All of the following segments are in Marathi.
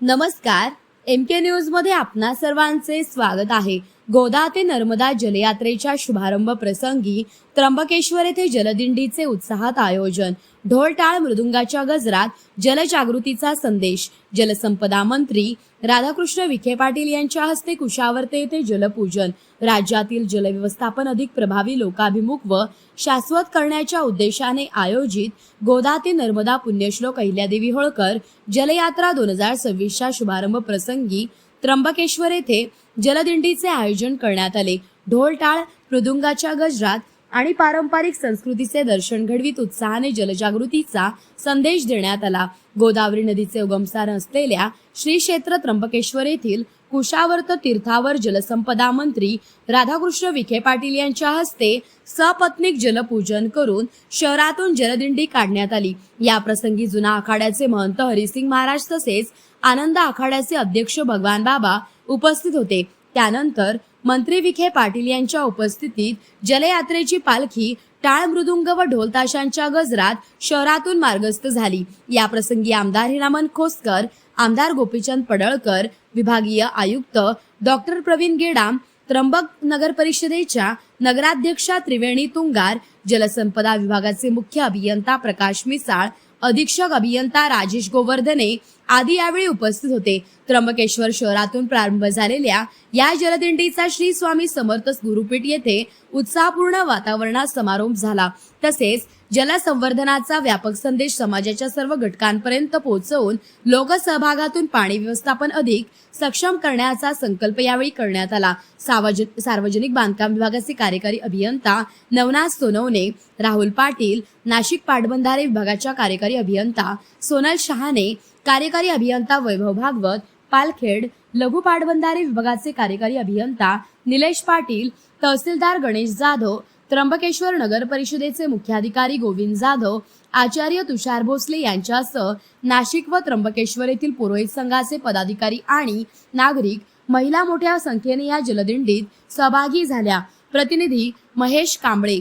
नमस्कार, एमके न्यूज मध्ये आपणा सर्वांचे स्वागत आहे। गोदा ते नर्मदा जलयात्रेच्या शुभारंभ प्रसंगी त्र्यंबकेश्वर येथे जलदिंडीचे उत्साहात आयोजन। ढोल टाळ मृदुंगाच्या गजरात जलजागृतीचा संदेश। जलसंपदा मंत्री राधाकृष्ण विखे पाटील यांच्या हस्ते कुशावर्ते येथे जलपूजन। राज्यातील जलव्यवस्थापन अधिक प्रभावी, लोकाभिमुख व शाश्वत करण्याच्या उद्देशाने आयोजित गोदा ते नर्मदा पुण्यश्लोक अहिल्यादेवी होळकर जलयात्रा 2026च्या शुभारंभ प्रसंगी त्र्यंबकेश्वर येथे जलदिंडीचे आयोजन करण्यात आले। ढोल टाळ मृदुंगाच्या गजरात आणि पारंपरिक संस्कृतीचे दर्शन घडवीत उत्साहाने जलजागृतीचा संदेश देण्यात आला। गोदावरी नदीचे उगमस्थान असलेल्या श्री क्षेत्र त्र्यंबकेश्वर येथील कुशावर्त तीर्थावर जलसंपदा मंत्री राधाकृष्ण विखे पाटील यांच्या हस्ते सपत्नीक जलपूजन करून शहरातून जलदिंडी काढण्यात आली। या प्रसंगी जुना आखाड्याचे महंत हरिसिंग महाराज तसेच आनंद आखाड्याचे अध्यक्ष भगवान बाबा उपस्थित होते। त्यानंतर मंत्री विखे पाटील यांच्या उपस्थितीत जलयात्रेची पालखी टाळ मृदुंग व ढोल ताशांच्या गजरात शहरातून मार्गस्थ झाली। या प्रसंगी आमदार हिरामन खोसकर, आमदार गोपीचंद पडळकर, विभागीय आयुक्त डॉक्टर प्रवीण गेडाम, त्र्यंबक नगर परिषदेच्या नगराध्यक्षा त्रिवेणी तुंगार, जलसंपदा विभागाचे मुख्य अभियंता प्रकाश मिसाळ, अधीक्षक अभियंता राजेश गोवर्धने आदी यावेळी उपस्थित होते। त्र्यंबकेश्वर शहरातून प्रारंभ झालेल्या या जलदिंडीचा श्री स्वामी समर्थ गुरुपीठ येथे उत्साहपूर्ण वातावरणात समारोप झाला। तसेच जलसंवर्धनाचा व्यापक संदेश समाजाच्या सर्व घटकांपर्यंत पोहोचवून लोकसहभागातून पाणी व्यवस्थापन अधिक सक्षम करण्याचा संकल्प यावेळी करण्यात आला। सार्वजनिक बांधकाम विभागाचे कार्यकारी अभियंता नवनाथ सोनवणे, राहुल पाटील, नाशिक पाटबंधारे विभागाच्या कार्यकारी अभियंता सोनल शहाणे, कार्यकारी अभियंता वैभव भागवत, पालखेड लघु पाटबंधारे विभागाचे कार्यकारी अभियंता निलेश पाटील, तहसीलदार गणेश जाधव, त्र्यंबकेश्वर नगर परिषदेचे मुख्याधिकारी गोविंद जाधव, आचार्य तुषार भोसले यांच्यासह नाशिक व त्र्यंबकेश्वर येथील पुरोहित संघाचे पदाधिकारी आणि नागरिक, महिला मोठ्या संख्येने या जलदिंडीत सहभागी झाल्या। प्रतिनिधी महेश कांबळे।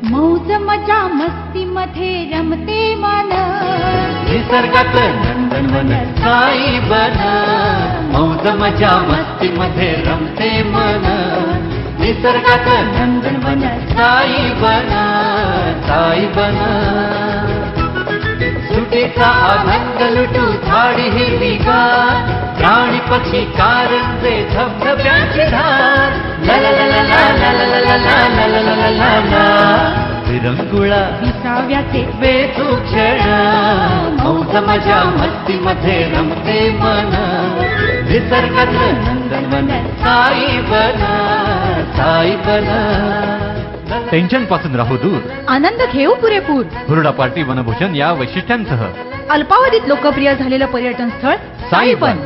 मौज मजा मस्ती मध्ये रमते मन, निसर्गात नंदनवन साई बन। मौज मजा मस्ती मध्ये रमते मन, निसर्गात नंदनवन साई बन, साई बन। सुटीचा आनंद लुटू झाडी हिरवीगार, प्राणी पक्षी कारंजे धबधब्याची धार। ला ला ला ला ला ला ला ला ला ला ला ला ला। विरंगुळा विसाव्याचे वेचू क्षण, मौज मजा मस्ती मध्ये रमते मन, निसर्गात नंदनवन साई बन, साई बन। टेन्शन पासून राहू दूर, आनंद घेऊ पुरेपूर। हुरडा पार्टी वनभूषण या वैशिष्ट्यांसह अल्पावधीत लोकप्रिय झालेलं पर्यटन स्थळ साईबन।